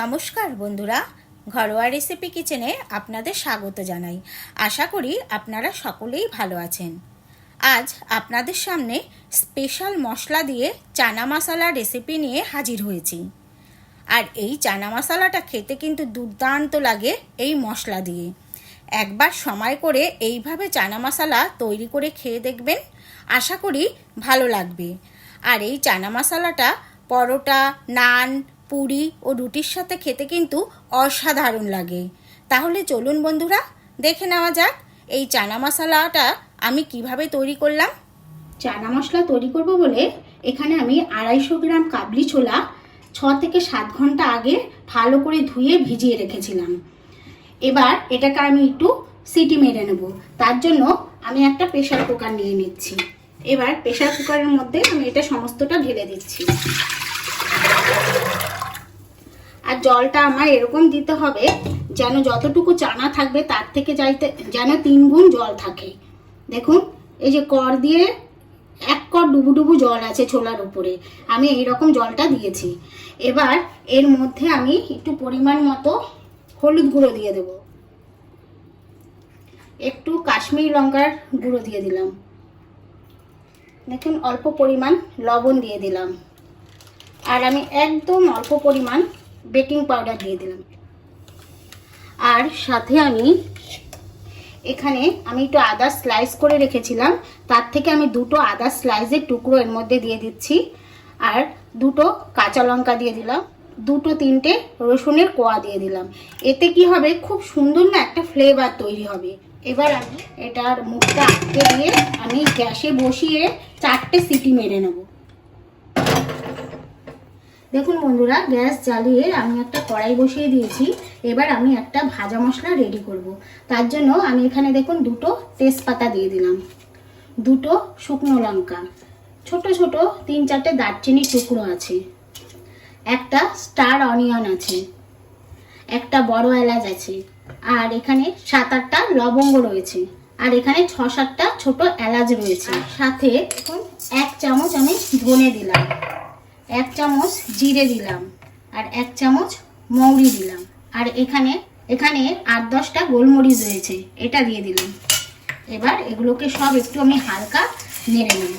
নমস্কার বন্ধুরা, ঘরোয়া রেসিপি কিচেনে আপনাদের স্বাগত জানাই। আশা করি আপনারা সকলেই ভালো আছেন। আজ আপনাদের সামনে স্পেশাল মশলা দিয়ে চানা মশলা রেসিপি নিয়ে হাজির হয়েছি। আর এই চানা মশলাটা খেতে কিন্তু দুর্দান্ত লাগে এই মশলা দিয়ে। একবার সময় করে এইভাবে চানা মশলা তৈরি করে খেয়ে দেখবেন, আশা করি ভালো লাগবে। আর এই চানা মশলাটা পরোটা, নান, পুরি ও রুটির সাথে খেতে কিন্তু অসাধারণ লাগে। তাহলে চলুন বন্ধুরা, দেখে নেওয়া যাক এই চানা মশলাটা আমি কিভাবে তৈরি করলাম। চানা মশলা তৈরি করব বলে এখানে আমি 250 গ্রাম কাবলি ছোলা 6 থেকে 7 ঘন্টা আগে ভালো করে ধুয়ে ভিজিয়ে রেখেছিলাম। এবার এটাকে আমি একটু সিটি মেরে নেব। তার জন্য আমি একটা প্রেসার কুকার নিয়ে নিচ্ছি। এবার প্রেসার কুকারের মধ্যে আমি এটা সমস্তটা ঢেলে দিচ্ছি। আর জলটা আমার এরকম দিতে হবে যেন যতটুকু চানা থাকবে তার থেকে যেন 3 গুণ জল থাকে। দেখুন, এই যে কড় দিয়ে 1 কড় ডুবু জল আছে ছোলার উপরে, আমি এইরকম জলটা দিয়েছি। এবার এর মধ্যে আমি একটু পরিমাণ মতো হলুদ গুঁড়ো দিয়ে দেব, একটু কাশ্মীরি লঙ্কার গুঁড়ো দিয়ে দিলাম, দেখুন অল্প পরিমাণ লবণ দিয়ে দিলাম, আর আমি একদম অল্প পরিমাণ বেকিং পাউডার দিয়ে দিলাম। আর সাথে আমি এখানে একটু আদা স্লাইস করে রেখেছিলাম, তার থেকে আমি 2টো আদা স্লাইসের টুকরো এর মধ্যে দিয়ে দিচ্ছি। আর 2টো কাঁচা লঙ্কা দিয়ে দিলাম, 2-3টে রসুনের কোয়া দিয়ে দিলাম। এতে কি হবে, খুব সুন্দর না একটা ফ্লেভার তৈরি হবে। এবার আমি এটার মুখটা আটকে দিয়ে আমি গ্যাসে বসিয়ে 4টে সিটি মেরে নেব। দেখুন বন্ধুরা, গ্যাস জ্বালিয়ে আমি একটা কড়াই বসিয়ে দিয়েছি। এবার আমি একটা ভাজা মশলা রেডি করব। তার জন্য আমি এখানে দেখুন 2টো তেজপাতা দিয়ে দিলাম, 2টো শুকনো লঙ্কা, ছোট ছোট 3-4টে দারচিনির টুকরো আছে, একটা স্টার অনিয়ন আছে, একটা বড় এলাচ আছে, আর এখানে 7-8টা লবঙ্গ রয়েছে, আর এখানে 6-7টা ছোট এলাচ রয়েছে। সাথে এখন 1 চামচ আমি ধনে দিলাম, 1 চামচ জিরে দিলাম, আর 1 চামচ মৌরি দিলাম, আর এখানে 8-10টা গোলমরিচ রয়েছে, এটা দিয়ে দিলাম। এবার এগুলোকে সব একটু আমি হালকা নেড়ে নেব।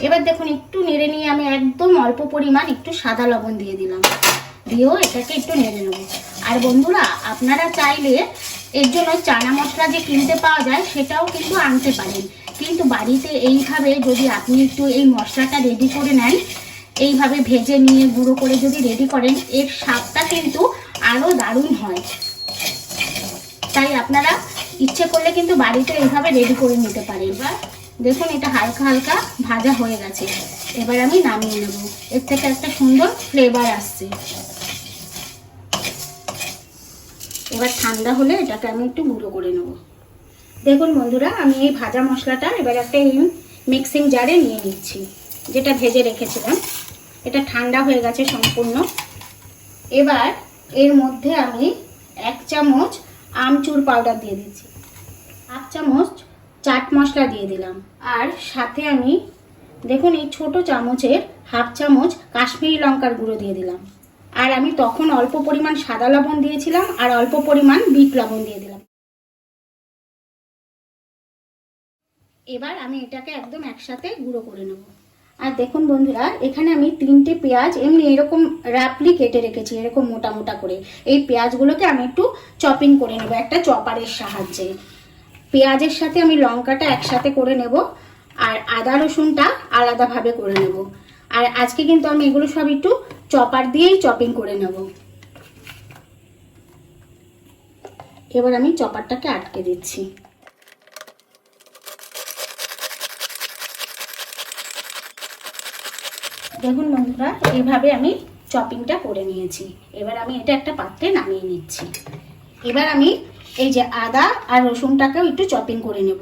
এবার দেখুন একটু নেড়ে নিয়ে আমি একদম অল্প পরিমাণ একটু সাদা লবণ দিয়ে দিলাম, দিয়েও এটাকে একটু নেড়ে নেব। আর বন্ধুরা, আপনারা চাইলে এর জন্য চানা মশলা যে কিনতে পাওয়া যায় সেটাও কিন্তু আনতে পারেন, কিন্তু বাড়িতে এইভাবে যদি আপনি একটু এই মশলাটা রেডি করে নেন, এইভাবে ভেজে নিয়ে গুঁড়ো করে যদি রেডি করেন, এর স্বাদটা কিন্তু আরও দারুণ হয়। তাই আপনারা ইচ্ছে করলে কিন্তু বাড়িতে এইভাবে রেডি করে নিতে পারেন। এবার দেখুন এটা হালকা হালকা ভাজা হয়ে গেছে। এবার আমি নামিয়ে নেব, এর থেকে একটা সুন্দর ফ্লেভার আসছে। এবার ঠান্ডা হলে এটাকে আমি একটু গুঁড়ো করে নেব। দেখুন বন্ধুরা, আমি এই ভাজা মশলাটা এবার একটা মিক্সিং জারে নিয়ে নিচ্ছি, যেটা ভেজে রেখেছিলাম। এটা ঠান্ডা হয়ে গেছে সম্পূর্ণ। এবার এর মধ্যে আমি 1 চামচ আমচুর পাউডার দিয়ে দিচ্ছি, 1 চামচ চাট মশলা দিয়ে দিলাম, আর সাথে আমি দেখুন এই ছোট চামচের 1/2 চামচ কাশ্মীরি লঙ্কার গুঁড়ো দিয়ে দিলাম। আর আমি তখন অল্প পরিমাণ সাদা লবণ দিয়েছিলাম, আর অল্প পরিমাণ বিট লবণ দিয়ে দিলাম। এবার আমি এটাকে একদম একসাথে গুঁড়ো করে নেব। আর দেখুন বন্ধুরা, এখানে আমি 3টে পেঁয়াজ এমনি এরকম রাফলি কেটে রেখেছি, এরকম মোটা মোটা করে। এই পেঁয়াজগুলোকে আমি একটু চপিং করে নেব একটা চপারের সাহায্যে। পেঁয়াজের সাথে আমি লঙ্কাটা একসাথে করে নেব, আর আদা রসুনটা আলাদাভাবে করে নেব। আর আজকে কিন্তু আমি এগুলো সব একটু চপার দিয়েই চপিং করে নেব। এবার আমি চপারটাকে আটকে দিচ্ছি। দেখুন বন্ধুরা, এইভাবে আমি চপিংটা করে নিয়েছি। এবার আমি এটা একটা পাত্রে নামিয়ে নিচ্ছি। এবার আমি এই যে আদা আর রসুনটাকেও একটু চপিং করে নেব।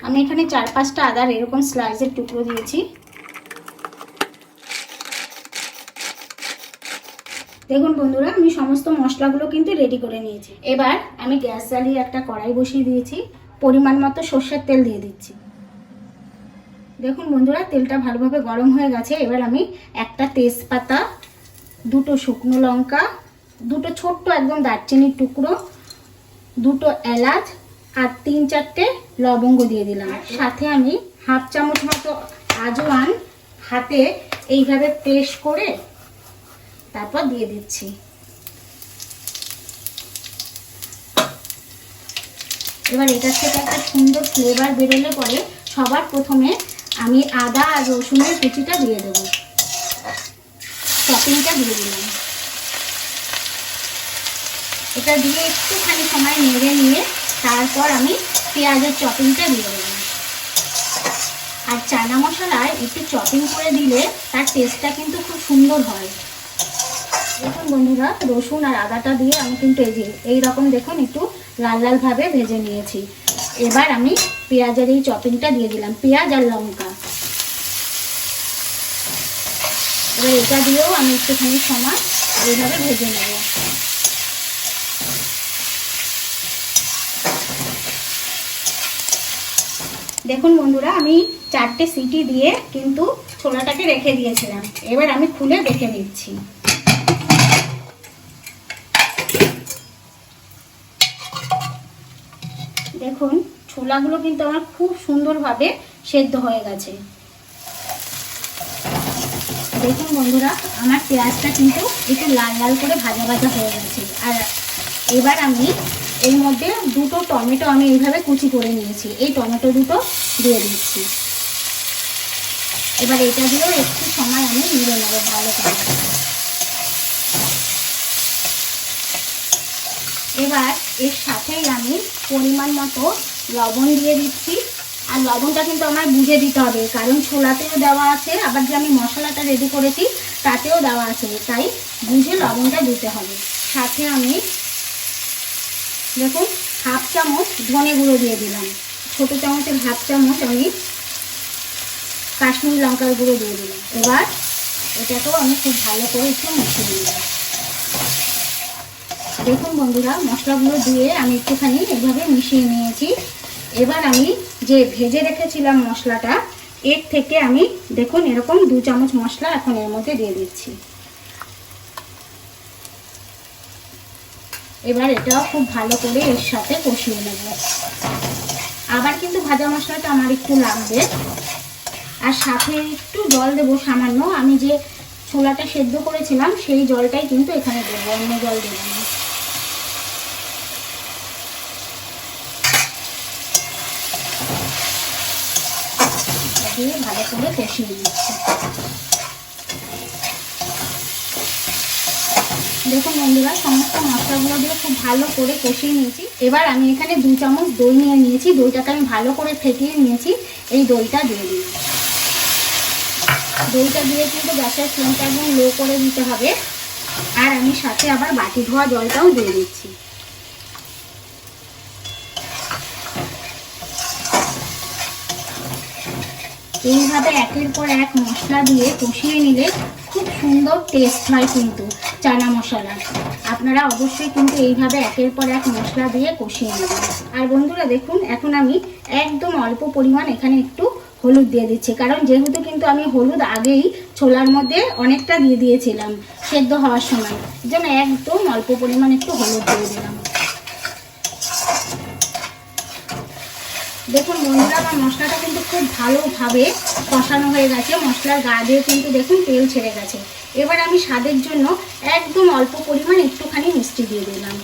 আমি এখানে 4-5টা আদার এরকম স্লাইসের টুকরো দিয়েছি। দেখুন বন্ধুরা, আমি সমস্ত মশলাগুলো কিন্তু রেডি করে নিয়েছি। এবার আমি গ্যাস জ্বালিয়ে একটা কড়াই বসিয়ে দিয়েছি, পরিমাণ মতো সর্ষের তেল দিয়ে দিচ্ছি। দেখুন বন্ধুরা, তেলটা ভালোভাবে গরম হয়ে গেছে। এবার আমি একটা তেজপাতা, দুটো শুকনো লঙ্কা, দুটো ছোট্ট একদম দারচিনির টুকরো, দুটো এলাচ আর 3-4টে লবঙ্গ দিয়ে দিলাম। সাথে আমি হাফ চামচ মতো আজওয়ান হাতে এইভাবে প্রেস করে তারপর দিয়ে দিচ্ছি। এবার এটার থেকে একটা সুন্দর ফ্লেভার বেরোলে পরে সবার প্রথমে আমি আদা আর রসুনের কুচিটা দিয়ে দেবো, চপিংটা দিয়ে দিলাম। এটা দিয়ে একটুখানি সময় নেড়ে নিয়ে তারপর আমি পেঁয়াজের চপিংটা দিয়ে দেবো। আর চানা মশলায় একটু চপিং করে দিলে তার টেস্টটা কিন্তু খুব সুন্দর হয়। দেখুন বন্ধুরা, রসুন আর আদাটা দিয়ে আমি কিন্তু এই রকম দেখুন একটু লাল লাল ভাবে ভেজে নিয়েছি। এবার আমি পেঁয়াজের এই চপিংটা দিয়ে দিলাম, পেঁয়াজ আর লঙ্কা। এবার এটা দিয়েও আমি একটুখানি সময় এইভাবে ভেজে নেব। দেখুন বন্ধুরা, আমি 4টে সিটি দিয়ে কিন্তু ছোলাটাকে রেখে দিয়েছিলাম। এবার আমি খুলে দেখে নিচ্ছি। দেখুন ছোলাগুলো কিন্তু আমার খুব সুন্দরভাবে সেদ্ধ হয়ে গেছে। দেখুন বন্ধুরা, আমার পেঁয়াজটা কিন্তু একটু লাল লাল করে ভাজা ভাজা হয়ে গেছে। আর এবার আমি এর মধ্যে দুটো টমেটো আমি এইভাবে কুচি করে নিয়েছি, এই টমেটো দুটো দিয়ে দিচ্ছি। এবার এটা দিয়েও একটু সময় আমি নেড়ে নেব ভালো করে। এবার এর সাথেই আমি পরিমাণ মতো লবণ দিয়ে দিচ্ছি। আর লবণটা কিন্তু আমার বুঝে দিতে হবে, কারণ ছোলাতেও দেওয়া আছে, আবার যে আমি মশলাটা রেডি করেছি তাতেও দেওয়া আছে, তাই বুঝে লবণটা দিতে হবে। সাথে আমি দেখুন হাফ চামচ ধনে গুঁড়ো দিয়ে দিলাম, ছোটো চামচের হাফ চামচ আমি কাশ্মীরি লঙ্কার গুঁড়ো দিয়ে দিলাম। এবার এটাকেও আমি খুব ভালো করে একটু মিশিয়ে দিলাম। দেখুন বন্ধুরা, মশলাগুলো দিয়ে আমি একটুখানি এভাবে মিশিয়ে নিয়েছি। এবার আমি যে ভেজে রেখেছিলাম মশলাটা, এর থেকে আমি দেখুন এরকম 2 চামচ মশলা এখন এর মধ্যে দিয়ে দিচ্ছি। এবার এটাও খুব ভালো করে এর সাথে কষিয়ে নেব। আবার কিন্তু ভাজা মশলাটা আমার একটু লাগবে, আর সাথে একটু জল দেবো সামান্য। আমি যে ছোলাটা সেদ্ধ করেছিলাম সেই জলটাই কিন্তু এখানে দেবো, অন্য জল দেবো না। দিয়ে ভালো করে কষিয়ে দিচ্ছি। দেখুন বন্ধুরা, সমস্ত মশলাগুলো দিয়ে খুব ভালো করে কষিয়ে নিয়েছি। এবার আমি এখানে 2 চামচ দই নিয়ে নিয়েছি, দইটাকে আমি ভালো করে ফেটিয়ে নিয়েছি। এই দইটা দিয়ে দিই। দইটা দিয়ে কিন্তু গ্যাসের ফ্লেমটা একদম লো করে দিতে হবে। আর আমি সাথে আবার বাটি ধোয়া জলটাও দিয়ে দিচ্ছি। এইভাবে একের পর এক মশলা দিয়ে কষিয়ে নিলে খুব সুন্দর টেস্ট হয় কিন্তু চানা মশলা। আপনারা অবশ্যই কিন্তু এইভাবে একের পর এক মশলা দিয়ে কষিয়ে নেবেন। আর বন্ধুরা দেখুন, এখন আমি একদম অল্প পরিমাণ এখানে একটু হলুদ দিয়ে দিচ্ছি, কারণ যেহেতু কিন্তু আমি হলুদ আগেই ছোলার মধ্যে অনেকটা দিয়ে দিয়েছিলাম সেদ্ধ হওয়ার সময়, এই জন্য একদম অল্প পরিমাণ একটু হলুদ দিয়ে দিলাম। দেখুন বন্ধুরা, আমার মশলাটা কিন্তু খুব ভালোভাবে কষানো হয়ে গেছে। মশলার গা দিয়ে কিন্তু দেখুন তেল ছেড়ে গেছে। এবার আমি স্বাদের জন্য একদম অল্প পরিমাণ একটুখানি মিষ্টি দিয়ে দিলাম।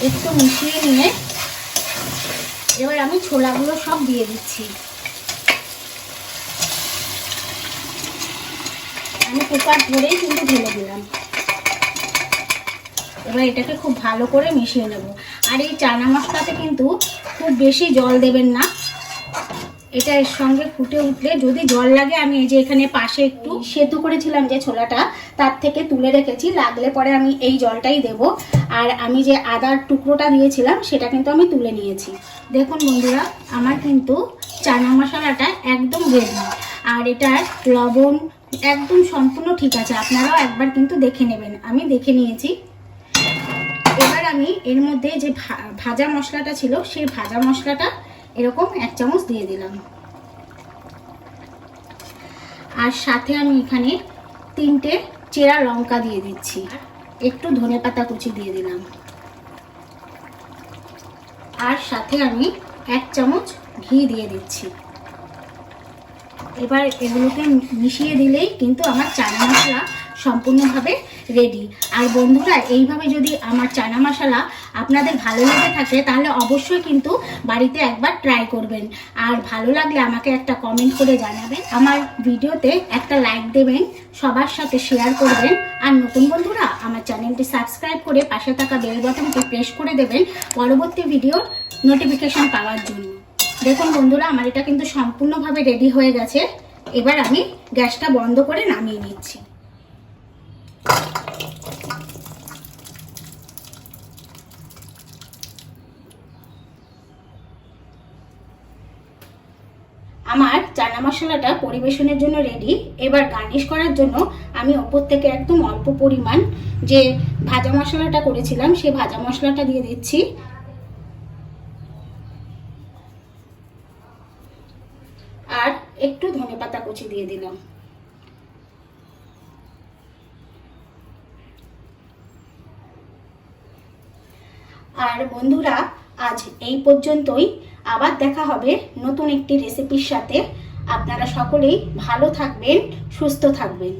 একটু মিশিয়ে নিয়ে এবার আমি ছোলাগুলো সব দিয়ে দিচ্ছি। আমি কুকার ধরেই কিন্তু ঢেলে দিলাম। এবার এটাকে খুব ভালো করে মিশিয়ে নেব। আর এই চানা মশলাতে কিন্তু খুব বেশি জল দেবেন না, এটা এর সঙ্গে ফুটে উঠলে যদি জল লাগে আমি এই যে এখানে পাশে একটু সেদ্ধ করেছিলাম যে ছোলাটা, তার থেকে তুলে রেখেছি, লাগলে পরে আমি এই জলটাই দেব। আর আমি যে আদার টুকরোটা দিয়েছিলাম সেটা কিন্তু আমি তুলে নিয়েছি। দেখুন বন্ধুরা, আমার কিন্তু চানা মশলাটা একদম রেডি। আর এটার লবণ একদম সম্পূর্ণ ঠিক আছে, আপনারাও একবার কিন্তু দেখে নেবেন। আমি দেখে নিয়েছি। এবার আমি এর মধ্যে যে ভাজা মশলাটা ছিল সেই ভাজা মশলাটা এরকম 1 চামচ দিয়ে দিলাম। আর সাথে আমি এখানে 3টে চেরা লঙ্কা দিয়ে দিচ্ছি, একটু ধনেপাতা কুচি দিয়ে দিলাম। আর সাথে আমি 1 চামচ ঘি দিয়ে দিচ্ছি। এবার এগুলোকে মিশিয়ে দিলেই কিন্তু আমার চানা মশলা সম্পূর্ণভাবে রেডি। আর বন্ধুরা, এইভাবে যদি আমার চানা মশলা আপনাদের ভালো লেগে থাকে তাহলে অবশ্যই কিন্তু বাড়িতে একবার ট্রাই করবেন। আর ভালো লাগলে আমাকে একটা কমেন্ট করে জানাবেন, আমার ভিডিওতে একটা লাইক দেবেন, সবার সাথে শেয়ার করবেন। আর নতুন বন্ধুরা আমার চ্যানেলটি সাবস্ক্রাইব করে পাশে থাকা বেল বাটনটি প্রেস করে দেবেন পরবর্তী ভিডিওর নোটিফিকেশন পাওয়ার জন্য। দেখুন বন্ধুরা, আমার এটা কিন্তু সম্পূর্ণভাবে রেডি হয়ে গেছে। এবার আমি গ্যাসটা বন্ধ করে নামিয়ে নিচ্ছি। আমার চানা মশলাটা পরিবেশনের জন্য রেডি। এবার গার্নিশ করার জন্য আমি ওপর থেকে একদম অল্প পরিমাণ যে ভাজা মশলাটা করেছিলাম সেই ভাজা মশলাটা দিয়ে দিচ্ছি। আর একটু ধনেপাতা কুচি দিয়ে দিলাম। আর বন্ধুরা, আজ এই পর্যন্তই। আবার দেখা হবে নতুন একটি রেসিপির সাথে। আপনারা সকলেই ভালো থাকবেন, সুস্থ থাকবেন।